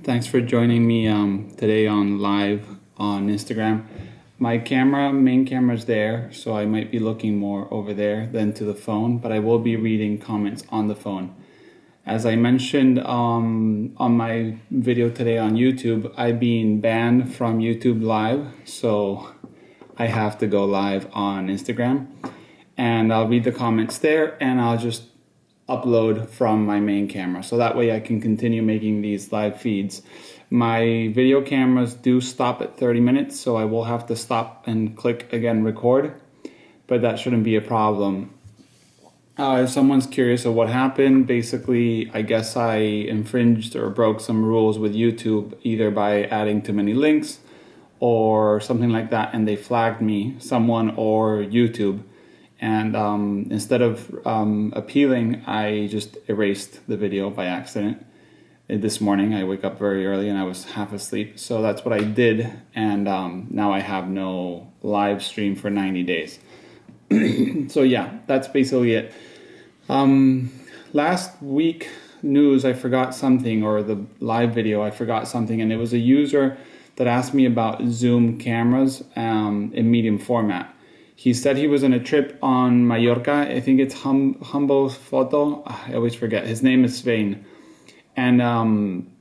Thanks for joining me today on live on Instagram. My main camera is there, so I might be looking more over there than to the phone, but I will be reading comments on the phone. As I mentioned on my video today on YouTube, I've been banned from YouTube Live, so I have to go live on Instagram. And I'll read the comments there, and I'll just upload from my main camera, so that way I can continue making these live feeds. My video cameras do stop at 30 minutes, so I will have to stop and click again record, but that shouldn't be a problem. If someone's curious of what happened, basically I guess I infringed or broke some rules with YouTube, either by adding too many links or something like that, and they flagged me, someone or YouTube. And instead of appealing, I just erased the video by accident. This morning, I wake up very early and I was half asleep. So that's what I did. And now I have no live stream for 90 days. So yeah, that's basically it. Last week news, I forgot something, or the live video, I forgot something. And it was a user that asked me about Zoom cameras in medium format. He said he was on a trip on Mallorca. I think it's Humble Photo. I always forget. His name is Svein. And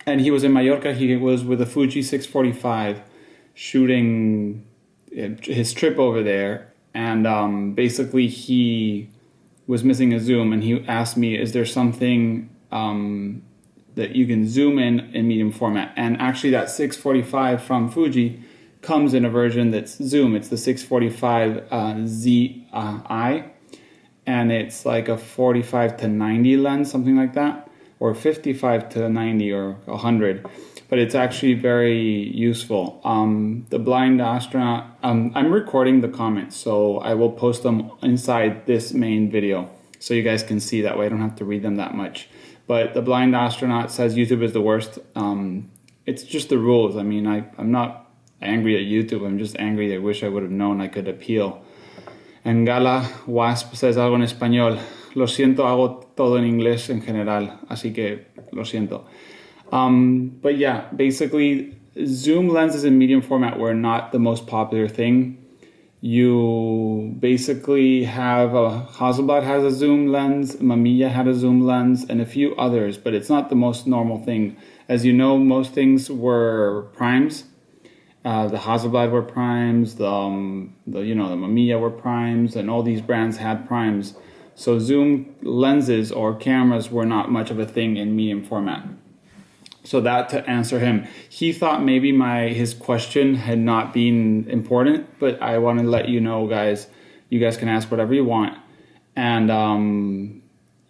he was in Mallorca. He was with a Fuji 645 shooting his trip over there. And basically he was missing a zoom. And he asked me, is there something that you can zoom in medium format? And actually that 645 from Fuji comes in a version that's zoom. It's the 645 Zi, and it's like a 45 to 90 lens, something like that, or 55 to 90 or 100. But it's actually very useful. The blind astronaut, I'm recording the comments, so I will post them inside this main video, so you guys can see that way. I don't have to read them that much. But the blind astronaut says YouTube is the worst. It's just the rules. I mean, I'm not angry at YouTube. I'm just angry. I wish I would have known I could appeal. And Gala Wasp says algo en español. Lo siento, hago todo en inglés en general. Así que lo siento. But yeah, basically, zoom lenses in medium format were not the most popular thing. You basically have Hasselblad has a zoom lens, Mamiya had a zoom lens, and a few others, but it's not the most normal thing. As you know, most things were primes. The Hasselblad were primes, the Mamiya were primes, and all these brands had primes. So zoom lenses or cameras were not much of a thing in medium format. So that to answer him. He thought maybe his question had not been important, but I want to let you know, guys, you guys can ask whatever you want, and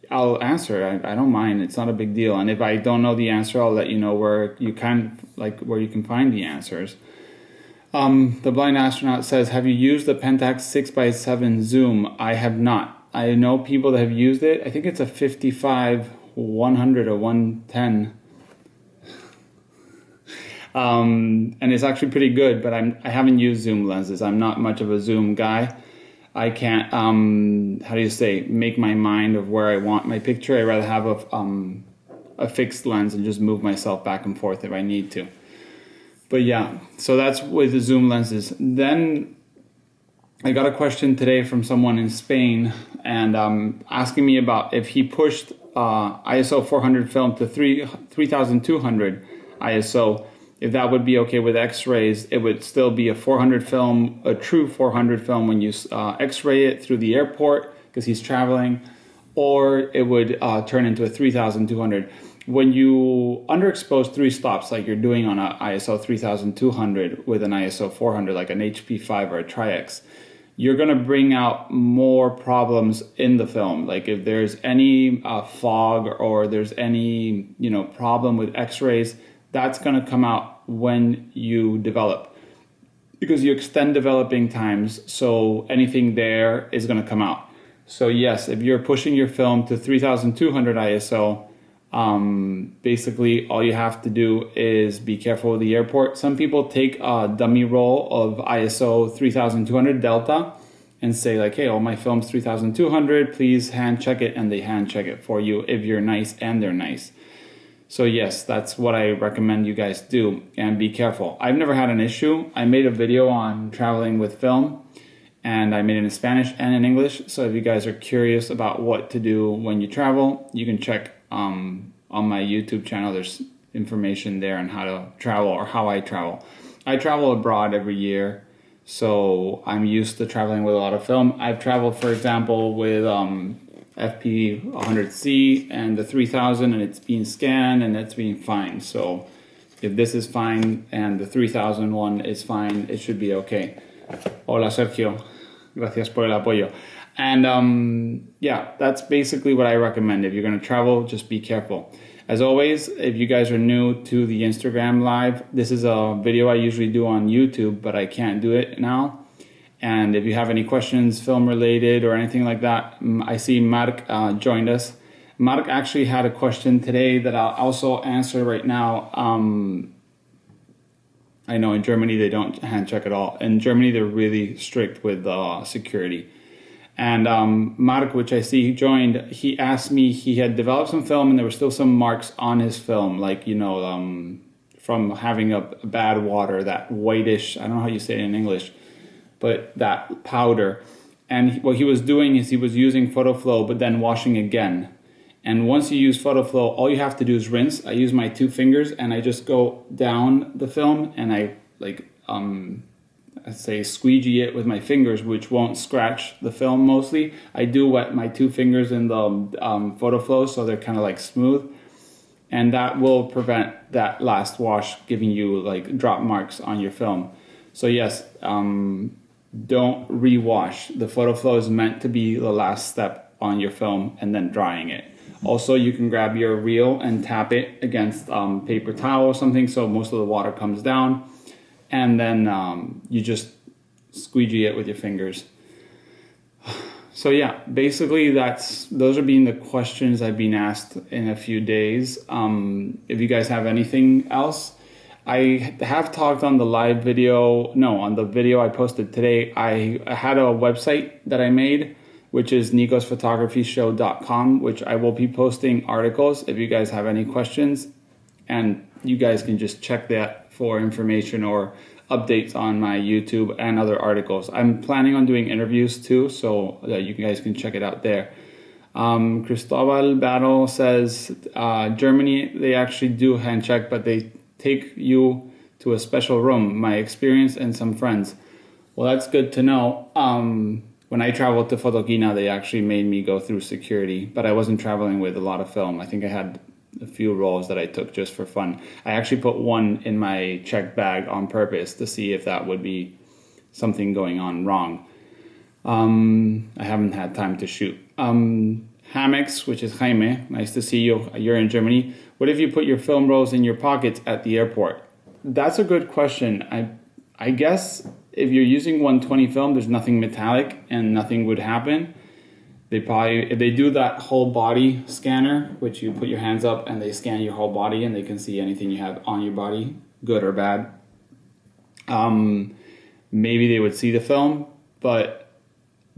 I'll answer. I don't mind. It's not a big deal. And if I don't know the answer, I'll let you know where you can find the answers. The blind astronaut says, have you used the Pentax 6x7 zoom? I have not. I know people that have used it. I think it's a 55, 100 or 110. And it's actually pretty good, but I haven't used zoom lenses. I'm not much of a zoom guy. I can't, make my mind of where I want my picture. I'd rather have a fixed lens and just move myself back and forth if I need to. But yeah, so that's with the zoom lenses. Then I got a question today from someone in Spain, and asking me about if he pushed ISO 400 film to 3200 ISO, if that would be okay with X-rays. It would still be a 400 film, a true 400 film when you X-ray it through the airport because he's traveling, or it would turn into a 3200. When you underexpose 3 stops like you're doing on a ISO 3200 with an ISO 400, like an HP5 or a Tri-X, you're going to bring out more problems in the film. Like if there's any fog or there's any problem with X-rays, that's going to come out when you develop, because you extend developing times, so anything there is going to come out. So yes, if you're pushing your film to 3200 ISO, basically all you have to do is be careful with the airport. Some people take a dummy roll of ISO 3200 Delta and say like, hey, all my film's 3200, please hand check it, and they hand check it for you if you're nice and they're nice. So yes, that's what I recommend you guys do, and be careful. I've never had an issue. I made a video on traveling with film, and I made it in Spanish and in English. So if you guys are curious about what to do when you travel, you can check on my YouTube channel. There's information there on how to travel or how I travel. I travel abroad every year, so I'm used to traveling with a lot of film. I've traveled, for example, with FP 100C and the 3000, and it's being scanned and it's being fine. So if this is fine and the 3000 one is fine, it should be okay. Hola Sergio, gracias por el apoyo. And yeah, that's basically what I recommend. If you're going to travel, just be careful. As always, if you guys are new to the Instagram live, this is a video I usually do on YouTube, but I can't do it now. And if you have any questions, film related or anything like that, I see Mark joined us. Mark actually had a question today that I'll also answer right now. I know in Germany they don't hand check at all. In Germany they're really strict with security. And Mark, which I see he joined, he asked me, he had developed some film and there were still some marks on his film, like, you know, from having a bad water, that whitish, I don't know how you say it in English, but that powder. And what he was doing is he was using PhotoFlow, but then washing again. And once you use PhotoFlow, all you have to do is rinse. I use my 2 fingers and I just go down the film and I like, I say squeegee it with my fingers, which won't scratch the film mostly. I do wet my 2 fingers in the PhotoFlow so they're kind of like smooth. And that will prevent that last wash giving you like drop marks on your film. So yes, don't rewash. The PhotoFlow is meant to be the last step on your film and then drying it. Also, you can grab your reel and tap it against paper towel or something so most of the water comes down. And then you just squeegee it with your fingers. So yeah, basically those are being the questions I've been asked in a few days. If you guys have anything else, I have talked on the live video, no, on the video I posted today. I had a website that I made, which is nicosphotographyshow.com, which I will be posting articles if you guys have any questions. And you guys can just check that for information or updates on my YouTube and other articles. I'm planning on doing interviews too, so that you guys can check it out there. Cristobal Battle says, Germany, they actually do hand check, but they take you to a special room. My experience and some friends. Well, that's good to know. When I traveled to Photokina, they actually made me go through security, but I wasn't traveling with a lot of film. I think I had a few rolls that I took just for fun. I actually put one in my checked bag on purpose to see if that would be something going on wrong. I haven't had time to shoot. Hammocks, which is Jaime, nice to see you. You're in Germany. What if you put your film rolls in your pockets at the airport? That's a good question. I guess if you're using 120 film, there's nothing metallic and nothing would happen. If they do that whole body scanner, which you put your hands up and they scan your whole body and they can see anything you have on your body, good or bad. Maybe they would see the film, but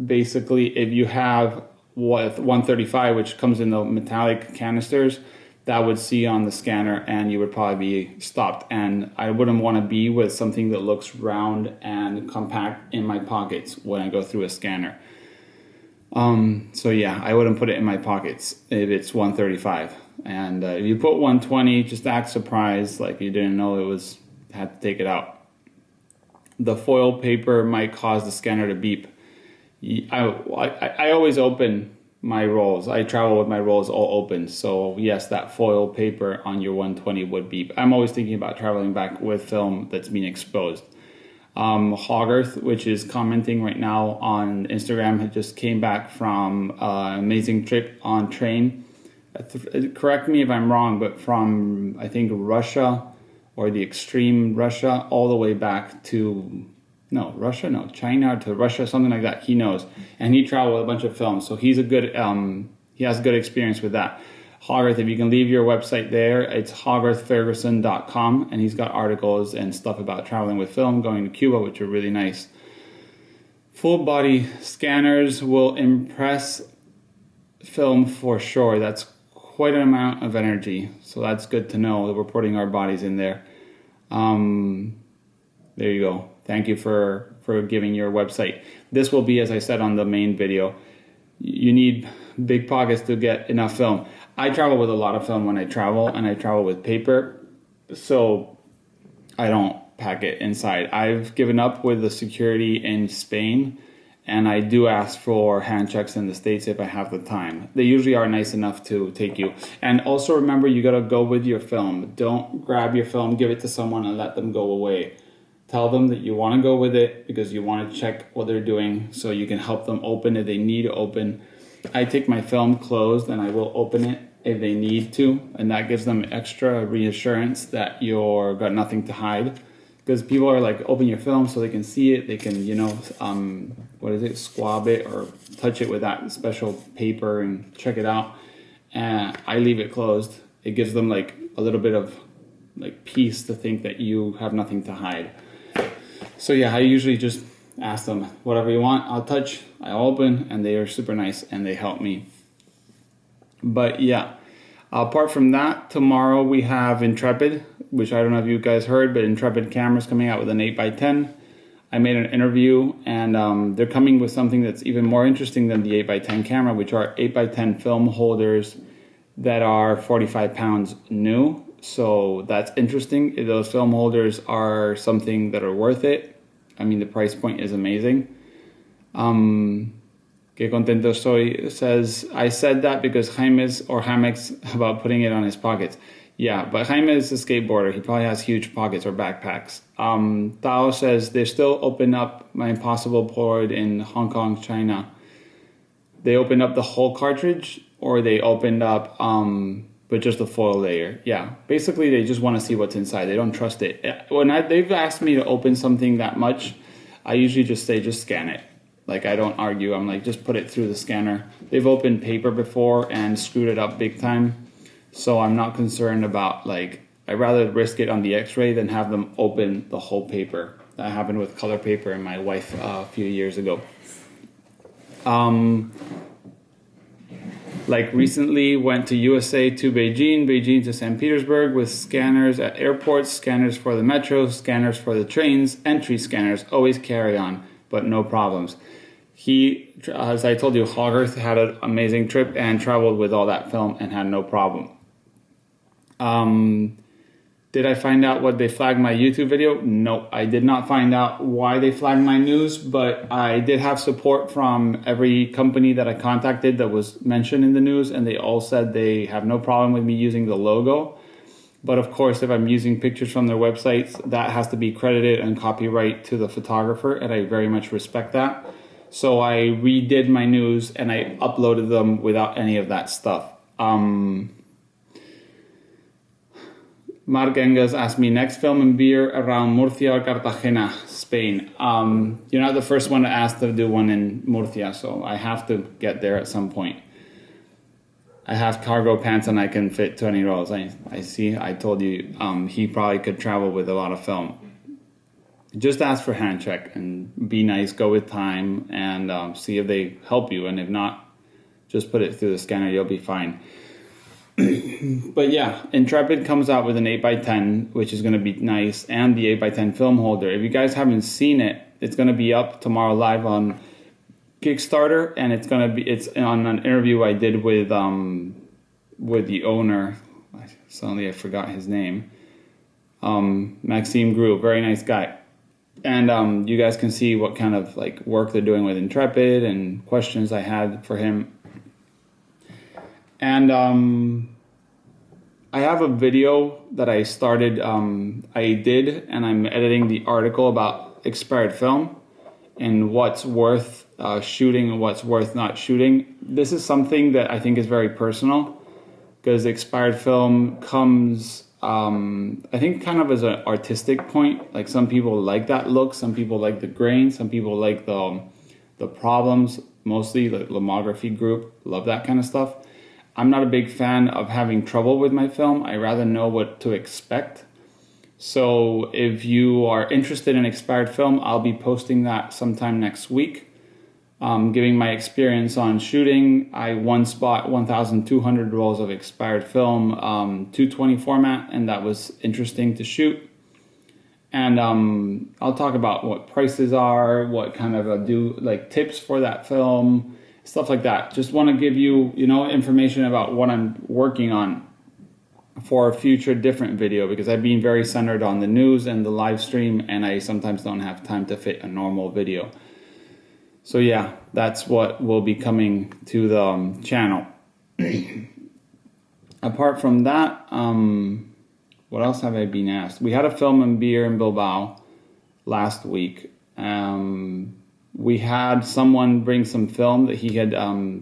basically if you have 135, which comes in the metallic canisters, that would see on the scanner and you would probably be stopped. And I wouldn't want to be with something that looks round and compact in my pockets when I go through a scanner. So yeah, I wouldn't put it in my pockets if it's 135. And if you put 120, just act surprised, like you didn't know had to take it out. The foil paper might cause the scanner to beep. I always open my rolls. I travel with my rolls all open. So yes, that foil paper on your 120 would beep. I'm always thinking about traveling back with film that's been exposed. Hogarth, which is commenting right now on Instagram, had just came back from an amazing trip on train. Correct me if I'm wrong, but from, I think, Russia or the extreme Russia all the way back to, China to Russia, something like that. He knows. And he traveled with a bunch of films. So he's he has good experience with that. Hogarth, if you can leave your website there, it's hogarthferguson.com, and he's got articles and stuff about traveling with film, going to Cuba, which are really nice. Full body scanners will impress film for sure. That's quite an amount of energy. So that's good to know that we're putting our bodies in there. There you go. Thank you for giving your website. This will be, as I said on the main video, you need big pockets to get enough film. I travel with a lot of film when I travel, and I travel with paper, so I don't pack it inside. I've given up with the security in Spain, and I do ask for hand checks in the States if I have the time. They usually are nice enough to take you. And also remember, you gotta go with your film. Don't grab your film, give it to someone, and let them go away. Tell them that you want to go with it because you want to check what they're doing so you can help them open if they need to open. I take my film closed and I will open it if they need to, and that gives them extra reassurance that you're got nothing to hide. Because people are like, open your film so they can see it, they can, squab it or touch it with that special paper and check it out. And I leave it closed. It gives them like a little bit of like peace to think that you have nothing to hide. So yeah, I usually just ask them, whatever you want, I'll touch, I'll open, and they are super nice and they help me. But yeah, apart from that, tomorrow we have Intrepid, which I don't know if you guys heard, but Intrepid camera's coming out with an 8x10. I made an interview, and they're coming with something that's even more interesting than the 8x10 camera, which are 8x10 film holders that are 45 pounds new. So that's interesting. Those film holders are something that are worth it. I mean, the price point is amazing. Que contento soy says, I said that because Jaime's about putting it on his pockets. Yeah, but Jaime is a skateboarder. He probably has huge pockets or backpacks. Tao says, they still open up my Impossible board in Hong Kong, China. They opened up the whole cartridge, or they opened up but just the foil layer. Yeah, basically they just want to see what's inside. They don't trust it. When they've asked me to open something that much, I usually just say, just scan it. Like, I don't argue. I'm like, just put it through the scanner. They've opened paper before and screwed it up big time. So I'm not concerned about, like, I'd rather risk it on the x-ray than have them open the whole paper. That happened with color paper and my wife a few years ago. Like recently went to USA to Beijing, Beijing to St. Petersburg with scanners at airports, scanners for the metro, scanners for the trains, entry scanners, always carry on, but no problems. He, as I told you, Hogarth had an amazing trip and traveled with all that film and had no problem. Did I find out what they flagged my YouTube video? No, I did not find out why they flagged my news, but I did have support from every company that I contacted that was mentioned in the news, and they all said they have no problem with me using the logo. But of course, if I'm using pictures from their websites, that has to be credited and copyright to the photographer, and I very much respect that. So I redid my news and I uploaded them without any of that stuff. Mark Engas asked me, next film and beer around Murcia or Cartagena, Spain. You're not the first one to ask to do one in Murcia, so I have to get there at some point. I have cargo pants and I can fit 20 rolls. I see, I told you, he probably could travel with a lot of film. Just ask for hand check and be nice, go with time, and see if they help you. And if not, just put it through the scanner, you'll be fine. But yeah, Intrepid comes out with an 8x10, which is going to be nice, and the 8x10 film holder. If you guys haven't seen it, it's going to be up tomorrow live on Kickstarter, and it's on an interview I did with the owner. Suddenly I forgot his name. Maxime Gru, very nice guy. And you guys can see what kind of like work they're doing with Intrepid and questions I had for him. And I have a video that I started, I did, and I'm editing the article about expired film and what's worth shooting and what's worth not shooting. This is something that I think is very personal, because expired film comes, I think, kind of as an artistic point. Like, some people like that look, some people like the grain, some people like the problems, mostly the lomography group, love that kind of stuff. I'm not a big fan of having trouble with my film. I rather know what to expect. So if you are interested in expired film, I'll be posting that sometime next week. giving my experience on shooting. I once bought 1,200 rolls of expired film, 220 format, and that was interesting to shoot. And I'll talk about what prices are, what kind of tips for that film, stuff like that. Just want to give you, information about what I'm working on for a future different video, because I've been very centered on the news and the live stream, and I sometimes don't have time to fit a normal video. So yeah, that's what will be coming to the channel. Apart from that, what else have I been asked? We had a film and beer in Bilbao last week. We had someone bring some film that he had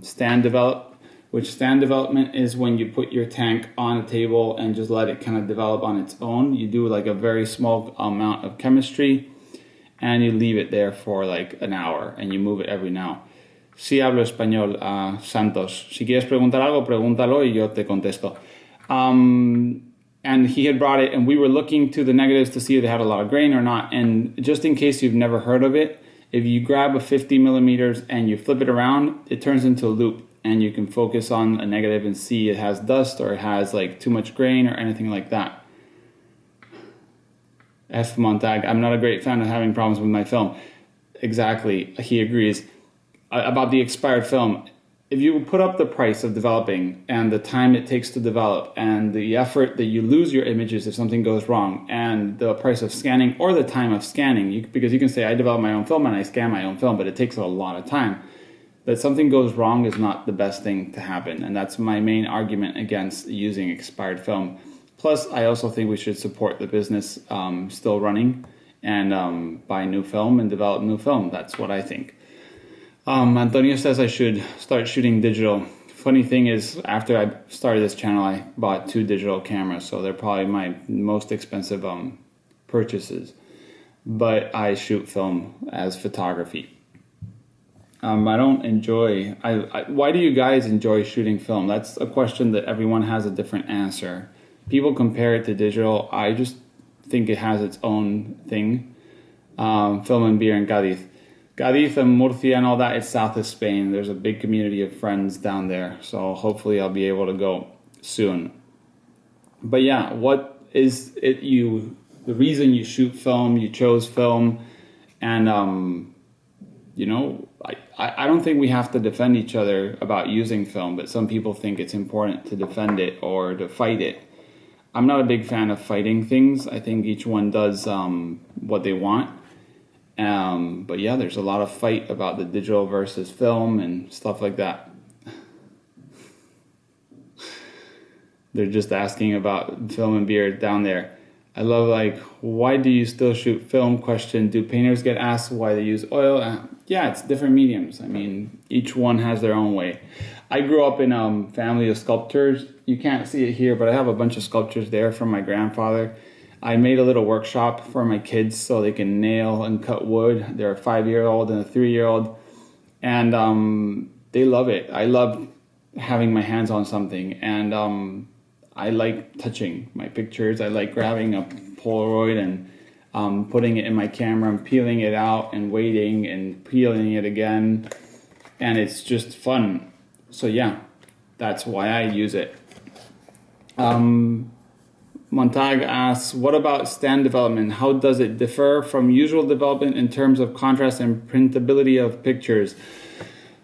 stand developed, which stand development is when you put your tank on a table and just let it kind of develop on its own. You do like a very small amount of chemistry and you leave it there for like an hour and you move it every now. Sí hablo español, Santos. Si quieres preguntar algo, pregúntalo y yo te contesto. And he had brought it, and we were looking to the negatives to see if they had a lot of grain or not. And just in case you've never heard of it, if you grab a 50 millimeters and you flip it around, it turns into a loop, and you can focus on a negative and see it has dust or it has like too much grain or anything like that. F. Montag, I'm not a great fan of having problems with my film. Exactly, he agrees. About the expired film, if you put up the price of developing and the time it takes to develop and the effort that you lose your images if something goes wrong and the price of scanning or the time of scanning, because you can say I develop my own film and I scan my own film, but it takes a lot of time. That something goes wrong is not the best thing to happen, and that's my main argument against using expired film. Plus, I also think we should support the business still running and buy new film and develop new film. That's what I think. Antonio says I should start shooting digital. Funny thing is, after I started this channel, I bought 2 digital cameras, so they're probably my most expensive purchases. But I shoot film as photography. I don't enjoy... why do you guys enjoy shooting film? That's a question that everyone has a different answer. People compare it to digital. I just think it has its own thing. Film and beer in Cadiz. Cadiz and Murcia and all that, it's south of Spain. There's a big community of friends down there, so hopefully I'll be able to go soon. But yeah, what is it the reason you shoot film, you chose film, and I don't think we have to defend each other about using film, but some people think it's important to defend it or to fight it. I'm not a big fan of fighting things. I think each one does what they want. But yeah, there's a lot of fight about the digital versus film and stuff like that. They're just asking about film and beer down there. I love why do you still shoot film question. Do painters get asked why they use oil? Yeah, it's different mediums. I mean, each one has their own way. I grew up in a family of sculptors. You can't see it here, but I have a bunch of sculptures there from my grandfather. I made a little workshop for my kids so they can nail and cut wood. They're a 5-year-old and a 3-year-old. And they love it. I love having my hands on something. And I like touching my pictures. I like grabbing a Polaroid and putting it in my camera and peeling it out and waiting and peeling it again. And it's just fun. So yeah, that's why I use it. Montag asks, what about stand development? How does it differ from usual development in terms of contrast and printability of pictures?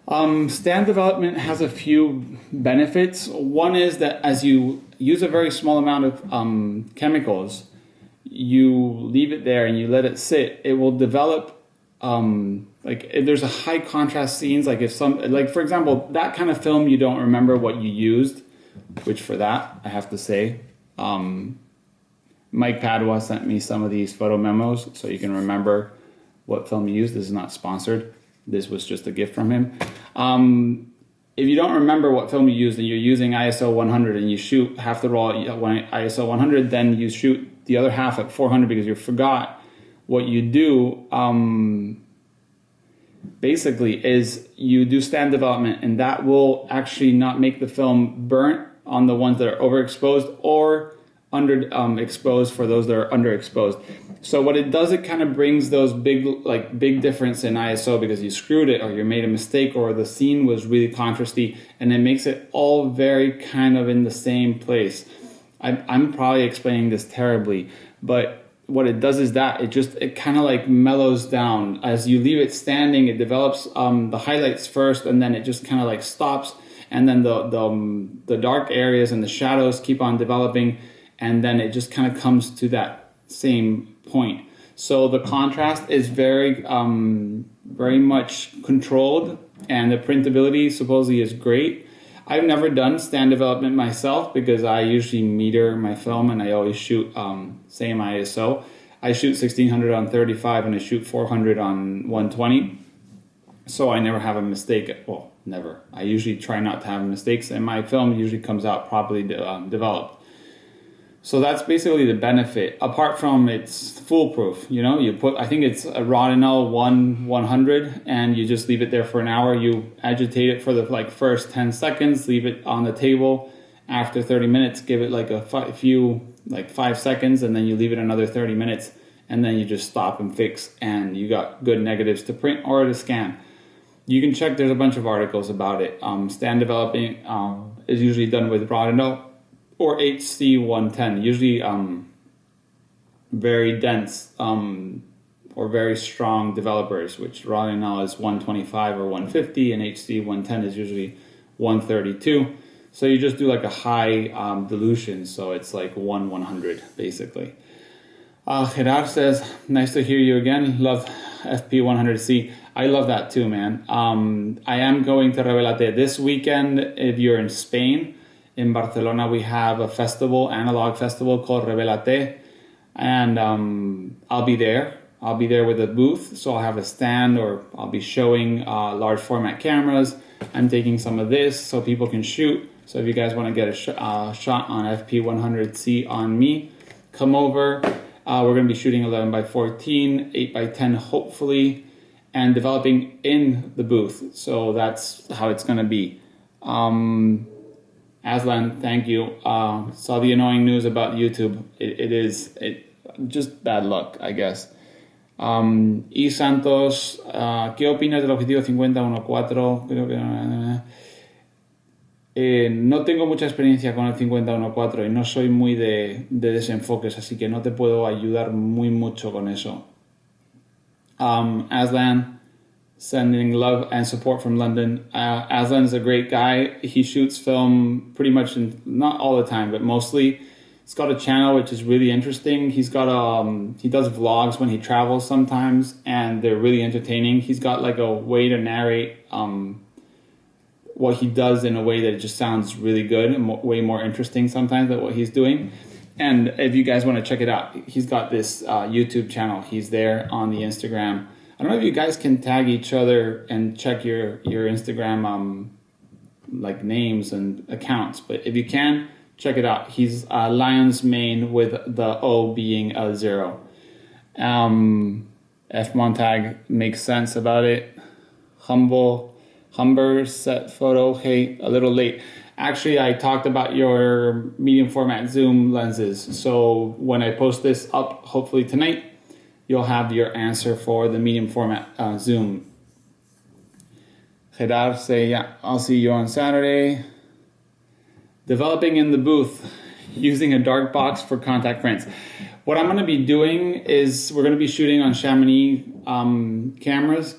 Stand development has a few benefits. One is that as you use a very small amount of chemicals, you leave it there and you let it sit, it will develop, if there's a high contrast scenes, for example, that kind of film, you don't remember what you used, which for that, I have to say, Mike Padua sent me some of these photo memos so you can remember what film you used. This is not sponsored. This was just a gift from him. If you don't remember what film you used and you're using ISO 100 and you shoot half the roll at ISO 100, then you shoot the other half at 400 because you forgot what you do. Basically is you do stand development, and that will actually not make the film burnt on the ones that are overexposed, or exposed for those that are underexposed. So what it does, it kind of brings those big difference in ISO because you screwed it or you made a mistake or the scene was really contrasty, and it makes it all very kind of in the same place. I'm probably explaining this terribly, but what it does is that it kind of like mellows down. As you leave it standing, it develops the highlights first, and then it just kind of like stops, and then the dark areas and the shadows keep on developing, and then it just kind of comes to that same point. So the contrast is very much controlled, and the printability supposedly is great. I've never done stand development myself because I usually meter my film and I always shoot same ISO. I shoot 1600 on 35 and I shoot 400 on 120. So I never have a mistake. Well, never. I usually try not to have mistakes, and my film usually comes out properly developed. So that's basically the benefit. Apart from it's foolproof, you put, I think it's a Rodinal 100, and you just leave it there for an hour. You agitate it for the first 10 seconds, leave it on the table. After 30 minutes, give it a few 5 seconds, and then you leave it another 30 minutes, and then you just stop and fix, and you got good negatives to print or to scan. You can check, there's a bunch of articles about it. Stand developing is usually done with Rodinal or HC110, usually very dense or very strong developers, which Rodinal is 125 or 150, and HC110 is usually 132. So you just do like a high dilution, so it's like 1/100 basically. Gerard says, nice to hear you again. Love FP100C. I love that too, man. I am going to Revelate this weekend. If you're in Spain, in Barcelona, we have a festival, analog festival called Revelate, and I'll be there. I'll be there with a booth, so I'll have a stand, or I'll be showing large format cameras. I'm taking some of this so people can shoot. So if you guys want to get a shot on FP100C on me, come over. We're going to be shooting 11x14, 8x10 hopefully, and developing in the booth. So that's how it's going to be. Aslan, thank you. Saw the annoying news about YouTube. It is just bad luck, I guess. Y Santos, ¿qué opinas del objetivo 50-1.4? Creo que no tengo mucha experiencia con el 50-1.4 y no soy muy de desenfoques, así que no te puedo ayudar muy mucho con eso. Aslan, sending love and support from London. Aslan is a great guy. He shoots film pretty much, not all the time, but mostly. He's got a channel which is really interesting. He's got he does vlogs when he travels sometimes, and they're really entertaining. He's got like a way to narrate what he does in a way that it just sounds really good and way more interesting sometimes than what he's doing. And if you guys want to check it out, he's got this YouTube channel. He's there on the Instagram. I don't know if you guys can tag each other and check your Instagram like names and accounts, but if you can, check it out. He's Lion's Mane with the O being a 0. F Montag makes sense about it. Humber set photo. Hey, a little late. Actually, I talked about your medium format zoom lenses. So when I post this up, hopefully tonight, you'll have your answer for the medium format zoom. Gerard say, yeah, I'll see you on Saturday. Developing in the booth, using a dark box for contact prints. What I'm going to be doing is we're going to be shooting on Chamonix cameras.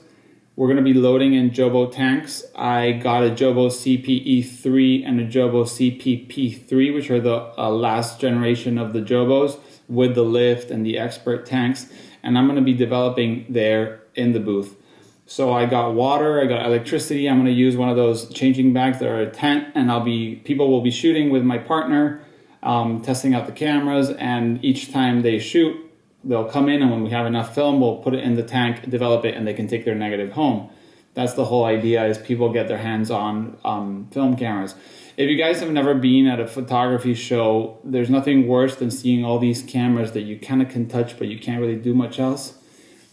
We're going to be loading in Jobo tanks. I got a Jobo CPE3 and a Jobo CPP3, which are the last generation of the Jobos with the lift and the expert tanks. And I'm going to be developing there in the booth. So I got water, I got electricity. I'm going to use one of those changing bags that are a tent, and people will be shooting with my partner, testing out the cameras, and each time they shoot, they'll come in, and when we have enough film, we'll put it in the tank, develop it, and they can take their negative home. That's the whole idea, is people get their hands on film cameras. If you guys have never been at a photography show, there's nothing worse than seeing all these cameras that you kind of can touch, but you can't really do much else.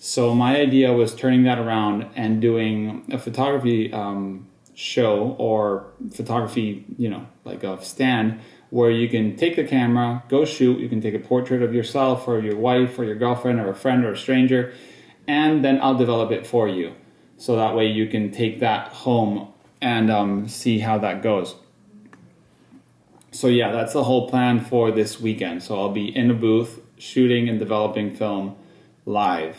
So my idea was turning that around and doing a photography show or photography, like a stand where you can take the camera, go shoot. You can take a portrait of yourself or your wife or your girlfriend or a friend or a stranger, and then I'll develop it for you. So that way you can take that home and see how that goes. So yeah, that's the whole plan for this weekend. So I'll be in a booth shooting and developing film live.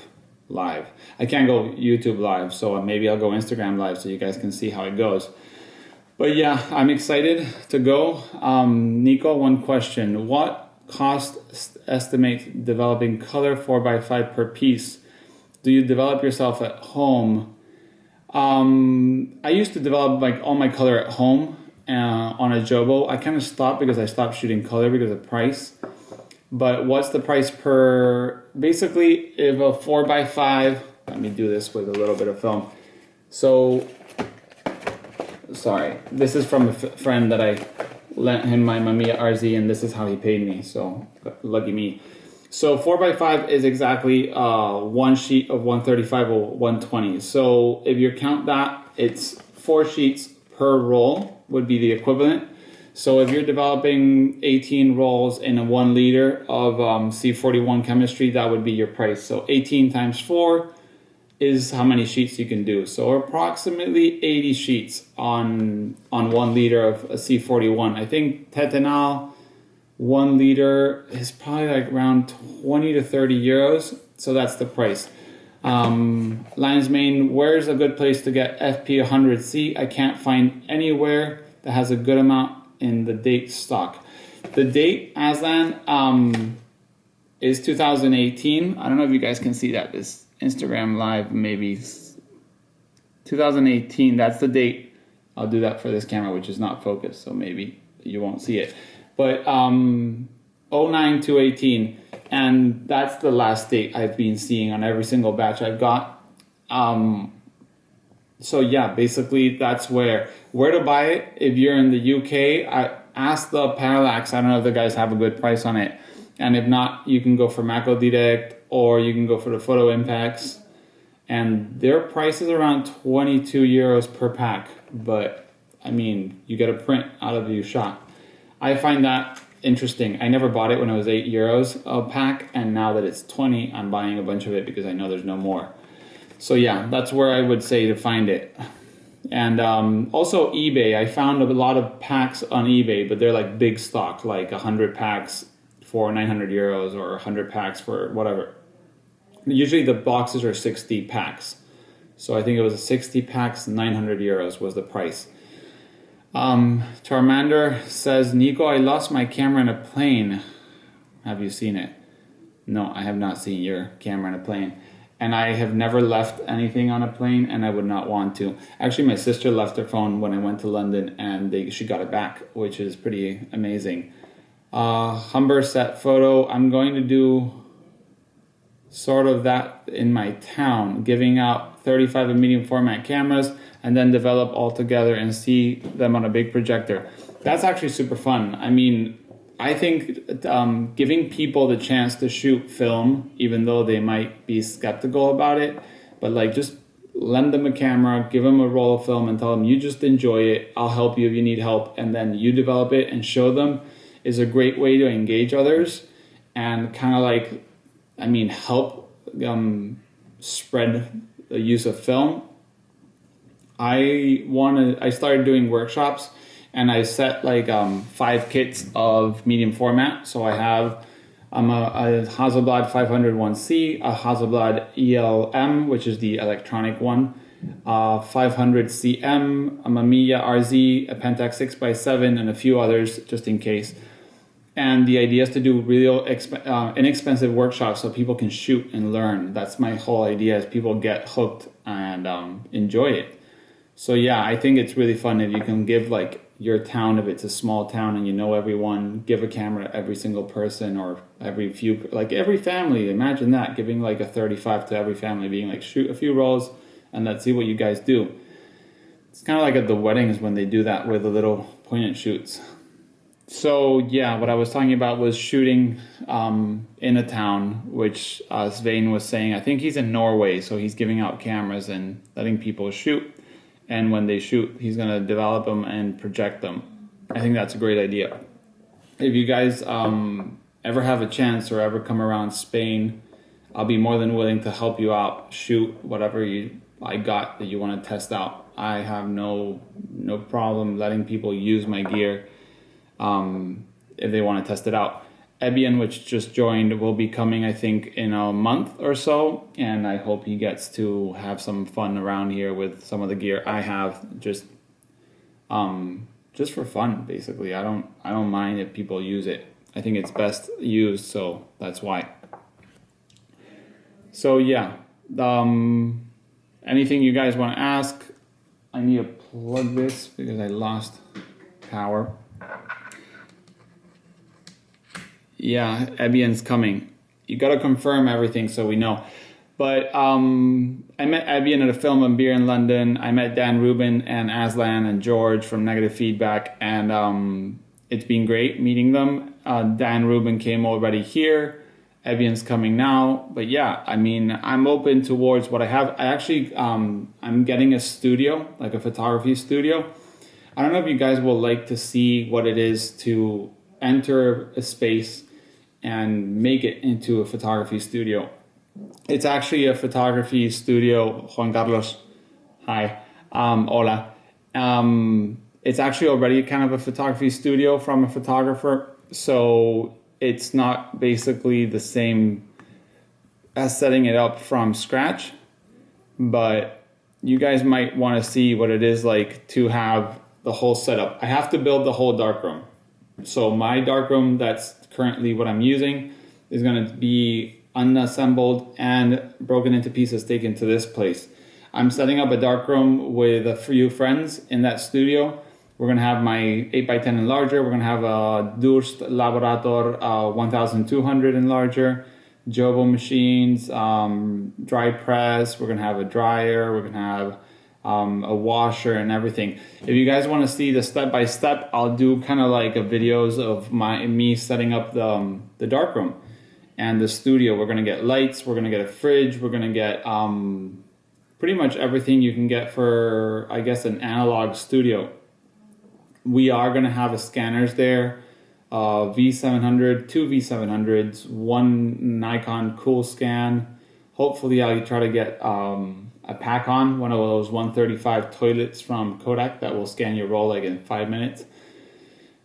I can't go YouTube live, so maybe I'll go Instagram live so you guys can see how it goes. But yeah, I'm excited to go. Nico, one question. What cost estimate developing color 4x5 per piece? Do you develop yourself at home? I used to develop like all my color at home on a Jobo. I kind of stopped because I stopped shooting color because of price. But what's the price per, basically if a 4x5, let me do this with a little bit of film. So, sorry, this is from a friend that I lent him my Mamiya RZ, and this is how he paid me, so lucky me. So 4x5 is exactly one sheet of 135 or 120. So if you count that, it's 4 sheets per roll would be the equivalent. So if you're developing 18 rolls in a 1 liter of C41 chemistry, that would be your price. So 18 times 4 is how many sheets you can do. So approximately 80 sheets on 1 liter of a C41. I think Tetanal 1 liter is probably like around 20 to 30 euros. So that's the price. Lion's Mane, where's a good place to get FP100C? I can't find anywhere that has a good amount in the date stock. The date, Aslan, is 2018. I don't know if you guys can see that. This Instagram live, maybe 2018. That's the date. I'll do that for this camera, which is not focused, so maybe you won't see it. But 09 to 18, and that's the last date I've been seeing on every single batch I've got. So yeah, basically that's where to buy it. If you're in the UK, I asked the Parallax. I don't know if the guys have a good price on it. And if not, you can go for Macro Direct or you can go for the Photo Impacts. And their price is around 22 euros per pack. But I mean, you get a print out of your shot. I find that interesting. I never bought it when it was 8 euros a pack. And now that it's 20, I'm buying a bunch of it because I know there's no more. So yeah, that's where I would say to find it. And also eBay. I found a lot of packs on eBay, but they're like big stock, like 100 packs for 900 euros or 100 packs for whatever. Usually the boxes are 60 packs. So I think it was 60 packs, 900 euros was the price. Charmander says, Nico, I lost my camera in a plane. Have you seen it? No, I have not seen your camera in a plane. And I have never left anything on a plane, and I would not want to. Actually, my sister left her phone when I went to London, and she got it back, which is pretty amazing. Humber set photo. I'm going to do sort of that in my town, giving out 35 and medium format cameras, and then develop all together and see them on a big projector. That's actually super fun. I mean, I think giving people the chance to shoot film, even though they might be skeptical about it, but like just lend them a camera, give them a roll of film and tell them you just enjoy it, I'll help you if you need help, and then you develop it and show them is a great way to engage others and kind of like, I mean, help spread the use of film. I started doing workshops. And I set like 5 kits of medium format. So I have a Hasselblad 501C, a Hasselblad ELM, which is the electronic one, 500CM, a Mamiya RZ, a Pentax 6x7, and a few others just in case. And the idea is to do real inexpensive workshops so people can shoot and learn. That's my whole idea, is people get hooked and enjoy it. So yeah, I think it's really fun if you can give like your town, if it's a small town and you know everyone, give a camera to every single person or every family. Imagine that, giving like a 35 to every family, being like, shoot a few rolls and let's see what you guys do. It's kind of like at the weddings when they do that with the little point and shoots. So yeah, what I was talking about was shooting in a town, which Svein was saying, I think he's in Norway, so he's giving out cameras and letting people shoot. and when they shoot, he's going to develop them and project them. I think that's a great idea. If you guys ever have a chance or ever come around Spain, I'll be more than willing to help you out, shoot whatever I got that you want to test out. I have no problem letting people use my gear if they want to test it out. Ebian, which just joined, will be coming, I think, in a month or so, and I hope he gets to have some fun around here with some of the gear I have, just for fun, basically. I don't mind if people use it. I think it's best used, so that's why. So yeah, anything you guys want to ask? I need to plug this because I lost power. Yeah, Ebian's coming. You got to confirm everything so we know. But I met Ebian at a film and beer in London. I met Dan Rubin and Aslan and George from Negative Feedback, and it's been great meeting them. Dan Rubin came already here. Ebian's coming now. But yeah, I mean, I'm open towards what I have. I actually, I'm getting a studio, like a photography studio. I don't know if you guys will like to see what it is to enter a space and make it into a photography studio. It's actually a photography studio. Juan Carlos, hi, hola. It's actually already kind of a photography studio from a photographer, so it's not basically the same as setting it up from scratch, but you guys might want to see what it is like to have the whole setup. I have to build the whole darkroom. So my darkroom, that's currently what I'm using, is going to be unassembled and broken into pieces taken to this place. I'm setting up a darkroom with a few friends in that studio. We're going to have my 8x10 enlarger. We're going to have a Durst Laborator 1200 enlarger, Jobo machines, dry press. We're going to have a dryer. We're going to have a washer and everything. If you guys want to see the step-by-step, I'll do kind of like a videos of me setting up the darkroom and the studio. We're going to get lights, we're going to get a fridge, we're going to get pretty much everything you can get for, I guess, an analog studio. We are going to have a scanners there, V700, two V700s, one Nikon Cool Scan. Hopefully I'll try to get a pack-on, one of those 135 toilets from Kodak that will scan your roll like in 5 minutes.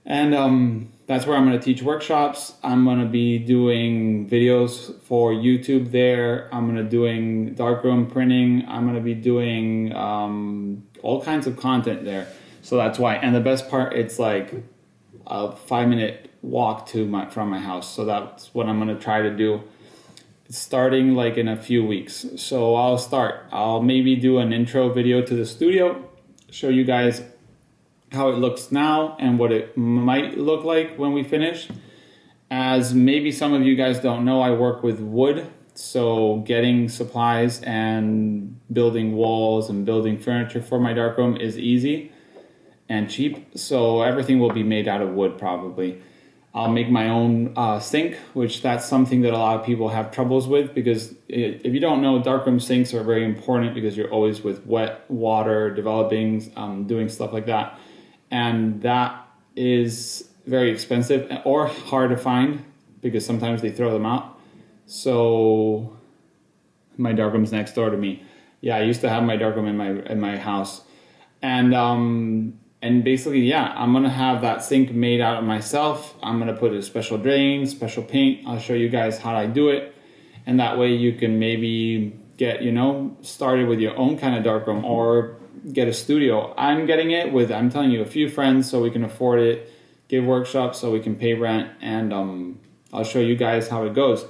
And that's where I'm going to teach workshops. I'm going to be doing videos for YouTube there. I'm going to doing darkroom printing. I'm going to be doing all kinds of content there. So that's why. And the best part, it's like a 5-minute walk from my house. So that's what I'm going to try to do. It's starting like in a few weeks. So I'll maybe do an intro video to the studio, show you guys how it looks now and what it might look like when we finish. As maybe some of you guys don't know, I work with wood. So getting supplies and building walls and building furniture for my darkroom is easy and cheap. So everything will be made out of wood probably. I'll make my own sink, which that's something that a lot of people have troubles with, because if you don't know, darkroom sinks are very important because you're always with wet water, developing, doing stuff like that. And that is very expensive or hard to find because sometimes they throw them out. So my darkroom's next door to me. Yeah, I used to have my darkroom in my house. And basically, yeah, I'm going to have that sink made out of myself. I'm going to put a special drain, special paint. I'll show you guys how I do it. And that way you can maybe get, started with your own kind of darkroom or get a studio. I'm getting it with, I'm telling you, a few friends so we can afford it, give workshops so we can pay rent, and I'll show you guys how it goes.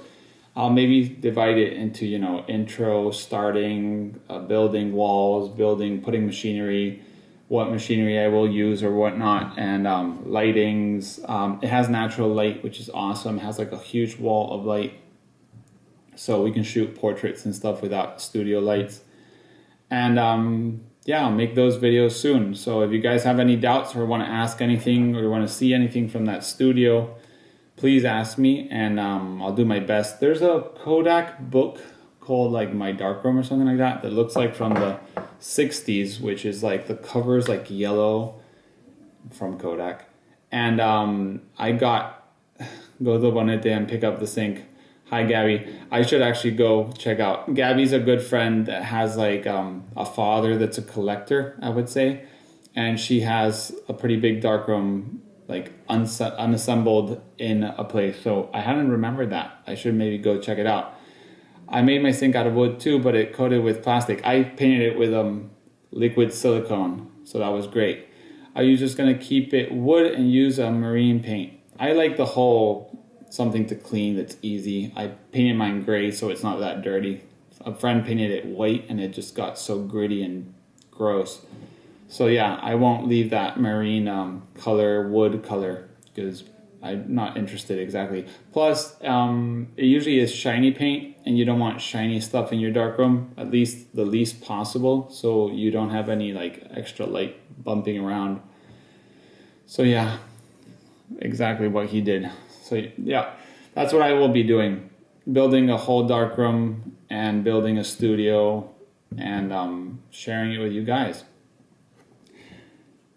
I'll maybe divide it into, intro, starting, building walls, putting machinery, what machinery I will use or whatnot, and lightings. It has natural light, which is awesome. It has like a huge wall of light, so we can shoot portraits and stuff without studio lights. And yeah, I'll make those videos soon. So if you guys have any doubts or want to ask anything or want to see anything from that studio, please ask me, and I'll do my best. There's a Kodak book called like My Darkroom or something like that looks like from the 60s, which is like the cover's like yellow from Kodak. And I got go to Bonete and pick up the sink. Hi, Gabby. I should actually go check out. Gabby's a good friend that has like a father that's a collector, I would say. And she has a pretty big darkroom, like unassembled in a place. So I hadn't remembered that. I should maybe go check it out. I made my sink out of wood too, but it coated with plastic. I painted it with liquid silicone, so that was great. Are you just gonna keep it wood and use a marine paint? I like the whole something to clean that's easy. I painted mine gray so it's not that dirty. A friend painted it white and it just got so gritty and gross. So yeah, I won't leave that marine wood color, because I'm not interested exactly. Plus, it usually is shiny paint, and you don't want shiny stuff in your darkroom, at least the least possible, so you don't have any like extra light bumping around. So yeah, exactly what he did. So yeah, that's what I will be doing. Building a whole darkroom and building a studio and sharing it with you guys.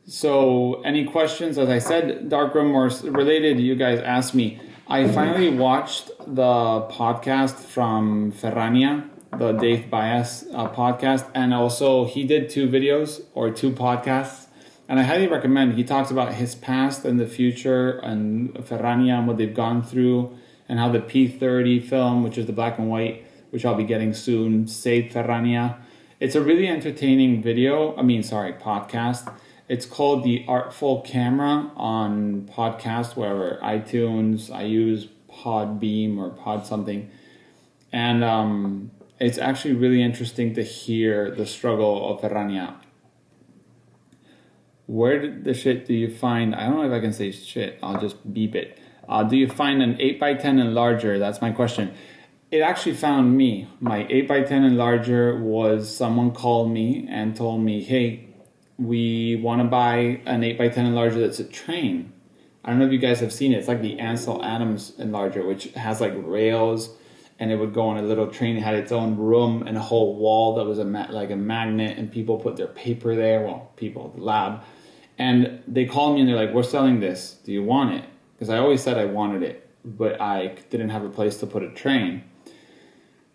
So any questions? As I said, darkroom or related, you guys asked me. I finally watched the podcast from Ferrania, the Dave Baez podcast, and also he did 2 videos or 2 podcasts. And I highly recommend. He talks about his past and the future and Ferrania and what they've gone through, and how the P30 film, which is the black and white, which I'll be getting soon, saved Ferrania. It's a really entertaining podcast. It's called The Artful Camera on podcast, wherever, iTunes. I use Podbeam or Pod something. And it's actually really interesting to hear the struggle of Ferrania. Where the shit do you find, I don't know if I can say shit, I'll just beep it. Do you find an 8x10 and larger? That's my question. It actually found me. My 8x10 and larger was someone called me and told me, hey, we want to buy an 8x10 and larger that's a train. I don't know if you guys have seen it. It's like the Ansel Adams enlarger, which has like rails, and it would go on a little train. It had its own room and a whole wall that was like a magnet, and people put their paper there. Well, people, the lab. And they called me and they're like, we're selling this. Do you want it? Because I always said I wanted it, but I didn't have a place to put a train.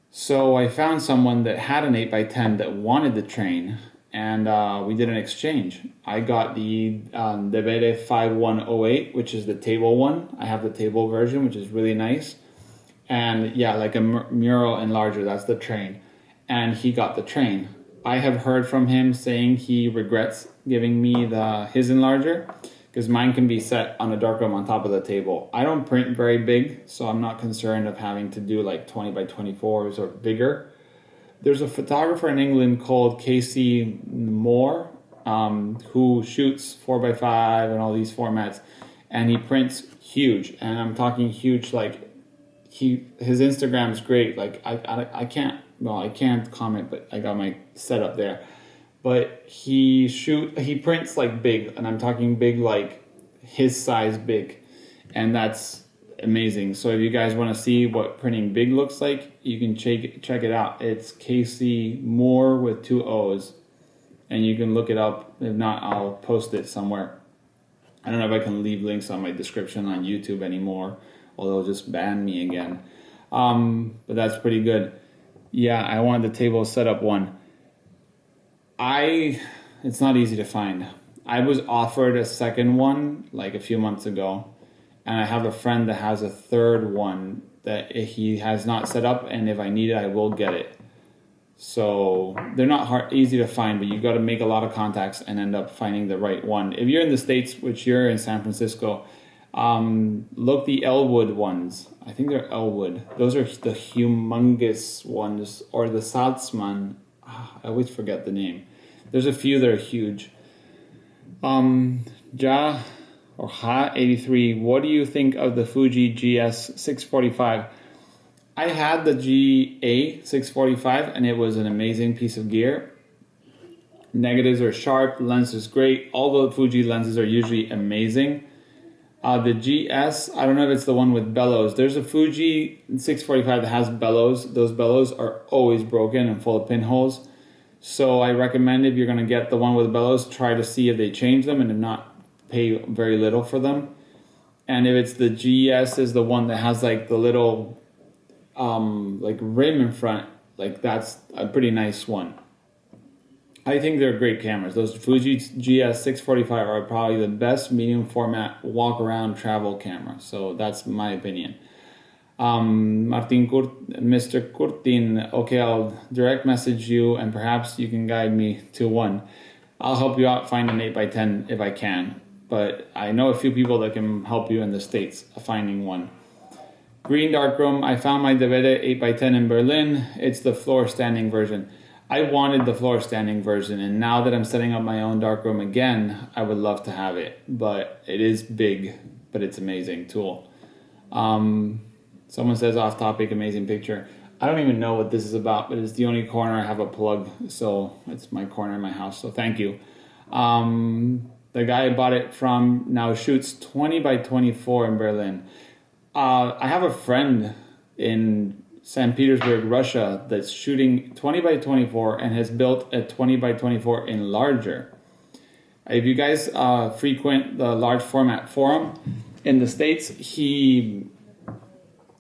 So I found someone that had an 8x10 that wanted the train, and we did an exchange. I got the Devere 5108, which is the table one. I have the table version, which is really nice. And yeah, like a mural enlarger, that's the train. And he got the train. I have heard from him saying he regrets giving me his enlarger, because mine can be set on a darkroom on top of the table. I don't print very big, so I'm not concerned of having to do like 20 by 24s or bigger. There's a photographer in England called Casey Moore, who shoots 4x5 and all these formats, and he prints huge. And I'm talking huge, like his Instagram's great. Like I can't comment, but I got my setup there. But he prints like big, and I'm talking big like his size big, and that's amazing. So if you guys want to see what printing big looks like, you can check it out. It's Casey Moore with 2 O's, and you can look it up. If not, I'll post it somewhere. I don't know if I can leave links on my description on YouTube anymore, or they'll just ban me again. But that's pretty good. Yeah, I want the table setup one. It's not easy to find. I was offered a second one like a few months ago, and I have a friend that has a third one that he has not set up, and if I need it, I will get it. So they're not easy to find, but you got to make a lot of contacts and end up finding the right one. If you're in the States, which you're in San Francisco, look the Elwood ones. I think they're Elwood. Those are the humongous ones, or the Salzman. I always forget the name. There's a few that are huge. Ha83, what do you think of the Fuji GS 645? I had the GA 645, and it was an amazing piece of gear. Negatives are sharp, lens is great. All the Fuji lenses are usually amazing. The GS, I don't know if it's the one with bellows. There's a Fuji 645 that has bellows. Those bellows are always broken and full of pinholes. So I recommend if you're going to get the one with bellows, try to see if they change them and if not, pay very little for them. And if it's the GS is the one that has like the little like rim in front, like that's a pretty nice one. I think they're great cameras. Those Fuji GS 645 are probably the best medium format walk around travel camera. So that's my opinion. Mr. Curtin, okay, I'll direct message you and perhaps you can guide me to one. I'll help you out find an 8x10 if I can, but I know a few people that can help you in the States finding one. Green Darkroom, I found my Davide 8x10 in Berlin. It's the floor standing version. I wanted the floor standing version, and now that I'm setting up my own darkroom again, I would love to have it, but it is big, but it's amazing tool. Someone says off topic, amazing picture. I don't even know what this is about, but it's the only corner I have a plug, so it's my corner in my house, so thank you. The guy I bought it from now shoots 20x24 in Berlin. I have a friend in St. Petersburg, Russia that's shooting 20x24 and has built a 20x24 enlarger. If you guys frequent the large format forum in the States, he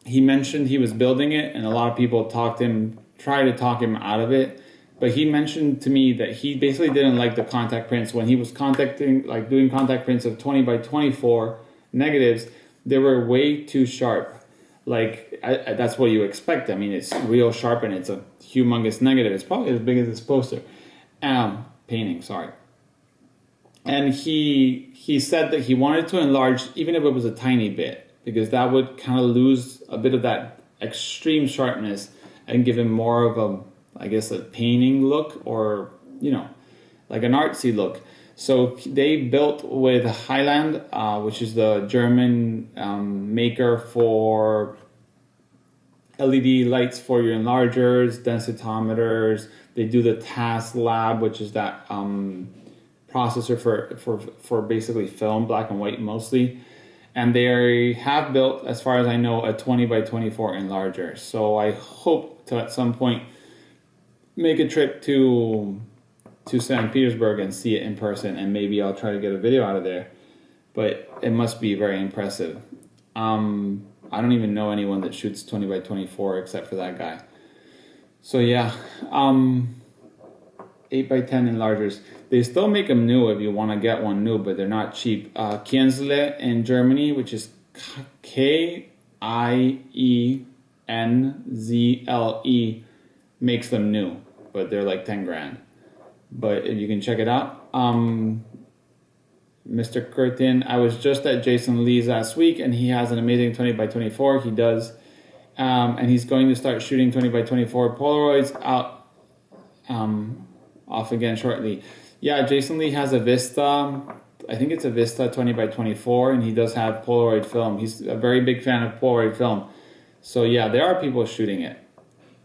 mentioned he was building it, and a lot of people tried to talk him out of it. But he mentioned to me that he basically didn't like the contact prints. When he was doing contact prints of 20x24 negatives, they were way too sharp. That's what you expect. I mean, it's real sharp and it's a humongous negative. It's probably as big as this poster. Painting, sorry. And he said that he wanted to enlarge, even if it was a tiny bit, because that would kind of lose a bit of that extreme sharpness and give him more of a painting look, or, like an artsy look. So they built with Highland, which is the German maker for LED lights for your enlargers, densitometers. They do the TAS Lab, which is that processor for basically film, black and white mostly. And they have built, as far as I know, a 20x24 enlarger. So I hope to at some point make a trip to St. Petersburg and see it in person, and maybe I'll try to get a video out of there. But it must be very impressive. I don't even know anyone that shoots 20x24 except for that guy. So yeah, 8x10 enlargers. They still make them new if you want to get one new, but they're not cheap. Kienzle in Germany, which is Kienzle, makes them new, but they're like 10 grand. But you can check it out. Mr. Curtin, I was just at Jason Lee's last week, and he has an amazing 20x24. He does. And he's going to start shooting 20x24 Polaroids out off again shortly. Yeah, Jason Lee has a Vista. I think it's a Vista 20x24, and he does have Polaroid film. He's a very big fan of Polaroid film. So yeah, there are people shooting it.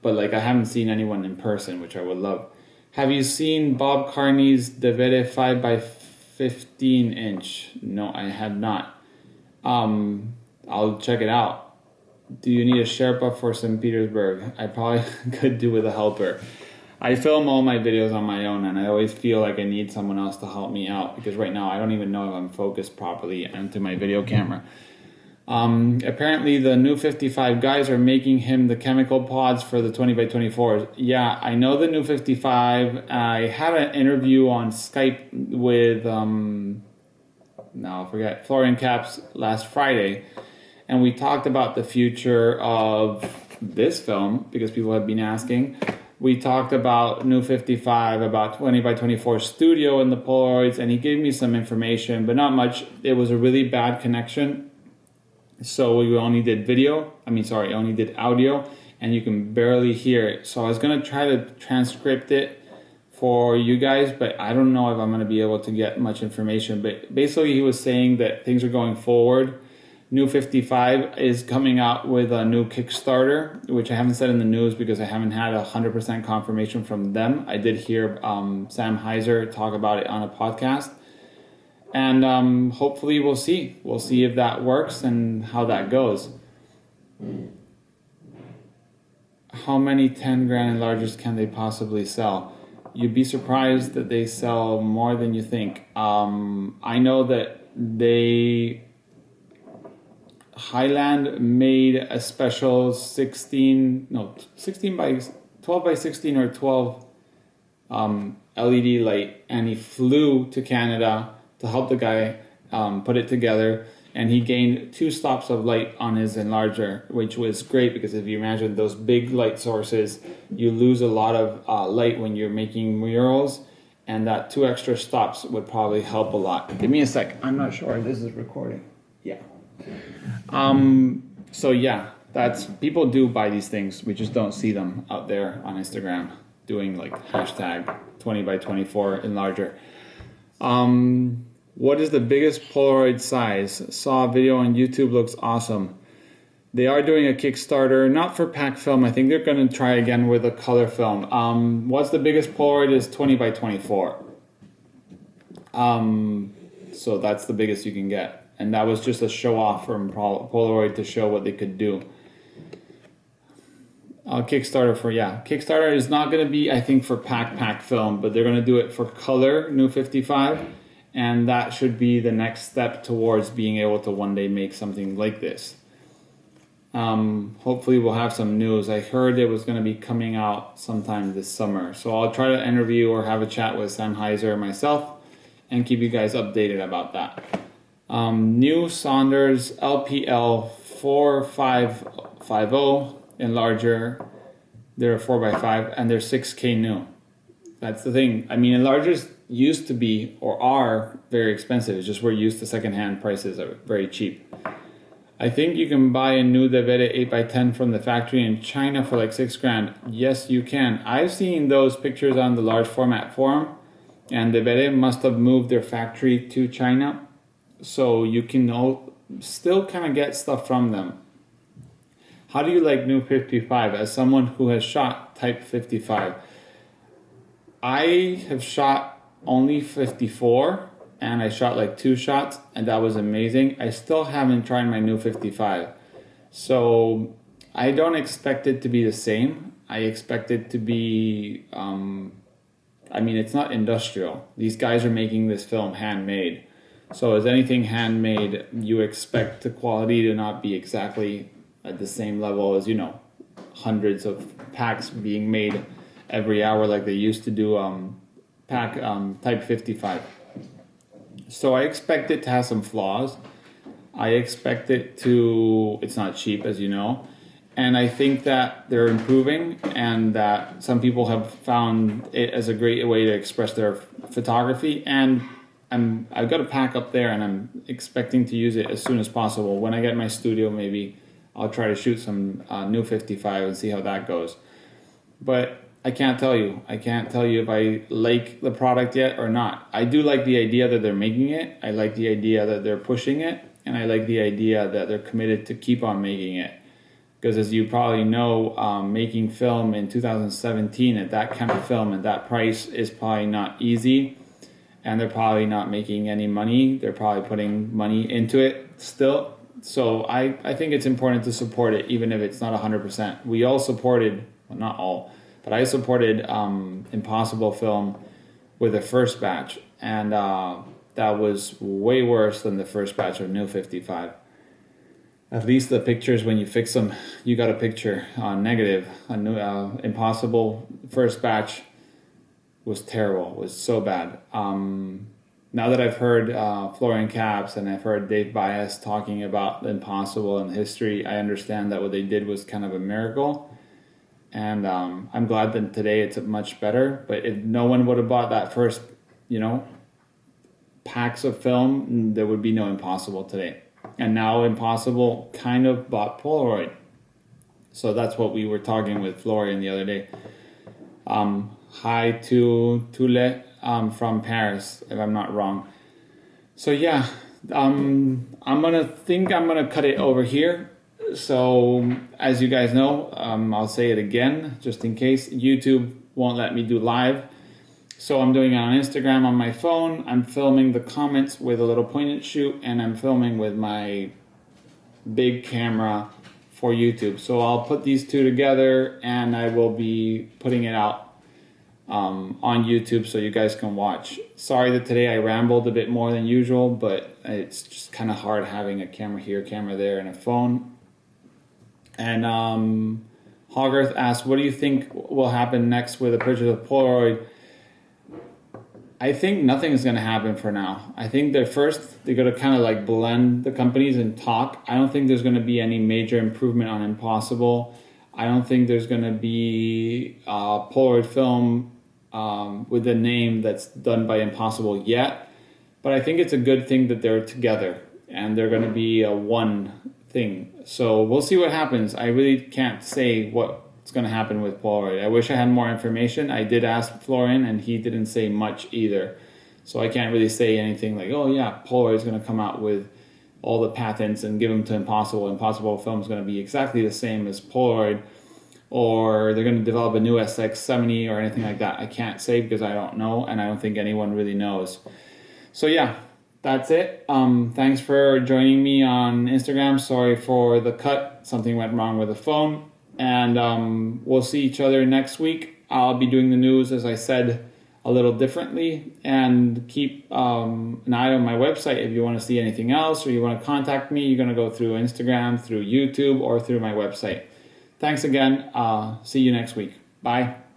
But I haven't seen anyone in person, which I would love. Have you seen Bob Carney's Davide 5x15 inch? No, I have not. I'll check it out. Do you need a Sherpa for St. Petersburg? I probably could do with a helper. I film all my videos on my own, and I always feel like I need someone else to help me out, because right now I don't even know if I'm focused properly into my video camera. Apparently the new 55 guys are making him the chemical pods for the 20x24s. Yeah, I know the new 55. I had an interview on Skype with, Florian Caps last Friday, and we talked about the future of this film, because people have been asking. We talked about new 55, about 20x24 studio and the Polaroids, and he gave me some information, but not much. It was a really bad connection. So we only did only did audio, and you can barely hear it. So I was going to try to transcript it for you guys, but I don't know if I'm going to be able to get much information. But basically he was saying that things are going forward. New 55 is coming out with a new Kickstarter, which I haven't said in the news because I haven't had 100% confirmation from them. I did hear Sam Heiser talk about it on a podcast. And hopefully we'll see. We'll see if that works and how that goes. How many 10 grand enlargers can they possibly sell? you'd be surprised that they sell more than you think. I know that Highland made a special 16 by 12 by 16 or 12 LED light, and he flew to Canada to help the guy put it together, and he gained 2 stops of light on his enlarger, which was great because if you imagine those big light sources, you lose a lot of light when you're making murals, and that 2 extra stops would probably help a lot. Give me a sec. I'm not sure this is recording. Yeah. So yeah, that's, people do buy these things. We just don't see them out there on Instagram doing like hashtag 20 by 24 enlarger. What is the biggest Polaroid size? Saw a video on YouTube, looks awesome. They are doing a Kickstarter, not for pack film. I think they're going to try again with a color film. What's the biggest Polaroid is 20 by 24. So that's the biggest you can get. And that was just a show off from Polaroid to show what they could do. Kickstarter is not going to be, I think, for pack film, but they're going to do it for color, new 55. And that should be the next step towards being able to one day make something like this. Hopefully we'll have some news. I heard it was going to be coming out sometime this summer. So I'll try to interview or have a chat with Sam Heiser myself and keep you guys updated about that. New Saunders LPL 4550 enlarger. They're a 4x5 and they're 6K new. That's the thing. I mean, enlargers used to be or are very expensive. It's just we're used to secondhand prices are very cheap. I think you can buy a new Devere 8x10 from the factory in China for like $6,000. Yes, you can. I've seen those pictures on the large format forum, and Devere must have moved their factory to China. So you can still kind of get stuff from them. How do you like new 55? As someone who has shot type 55, I have shot only 54 and I shot like 2 shots and that was amazing. I still haven't tried my new 55. So I don't expect it to be the same. I expect it to be, I mean, it's not industrial. These guys are making this film handmade. So as anything handmade, you expect the quality to not be exactly at the same level as, you know, hundreds of packs being made every hour like they used to do type 55. So I expect it to have some flaws. I expect it to, it's not cheap as you know, and I think that they're improving and that some people have found it as a great way to express their photography, and I've got a pack up there and I'm expecting to use it as soon as possible. When I get my studio, maybe I'll try to shoot some new 55 and see how that goes. But I can't tell you. I can't tell you if I like the product yet or not. I do like the idea that they're making it. I like the idea that they're pushing it. And I like the idea that they're committed to keep on making it. Because as you probably know, making film in 2017 at that kind of film at that price is probably not easy. And they're probably not making any money. They're probably putting money into it still. So I think it's important to support it, even if it's not 100%. We all supported, well, not all, but I supported Impossible Film with the first batch. And that was way worse than the first batch of New 55. At least the pictures, when you fix them, you got a picture on negative. A new Impossible first batch was terrible, was so bad. Now that I've heard Florian Capps and I've heard Dave Bias talking about the Impossible and history, I understand that what they did was kind of a miracle. And I'm glad that today it's much better. But if no one would have bought that first, you know, packs of film, there would be no Impossible today. And now Impossible kind of bought Polaroid. So that's what we were talking with Florian the other day. Hi to Tule from Paris, if I'm not wrong. So yeah, I'm gonna cut it over here. So as you guys know, I'll say it again just in case. YouTube won't let me do live. So I'm doing it on Instagram on my phone. I'm filming the comments with a little point and shoot, and I'm filming with my big camera for YouTube. So I'll put these two together and I will be putting it out on YouTube so you guys can watch. Sorry that today I rambled a bit more than usual, but it's just kind of hard having a camera here, camera there, and a phone. And Hogarth asked, what do you think will happen next with the purchase of Polaroid? I think nothing is going to happen for now. I think they're going to kind of like blend the companies and talk. I don't think there's going to be any major improvement on Impossible. I don't think there's going to be Polaroid film with a name that's done by Impossible yet. But I think it's a good thing that they're together and they're going to be a one thing. So we'll see what happens. I really can't say what's going to happen with Polaroid. I wish I had more information. I did ask Florian and he didn't say much either. So I can't really say anything like, oh yeah, Polaroid is going to come out with all the patents and give them to Impossible. Impossible film is going to be exactly the same as Polaroid, or they're going to develop a new SX70 or anything like that. I can't say because I don't know, and I don't think anyone really knows. So yeah, that's it. Thanks for joining me on Instagram. Sorry for the cut. Something went wrong with the phone. And we'll see each other next week. I'll be doing the news, as I said, a little differently. And keep an eye on my website if you want to see anything else or you want to contact me. You're going to go through Instagram, through YouTube, or through my website. Thanks again. See you next week. Bye.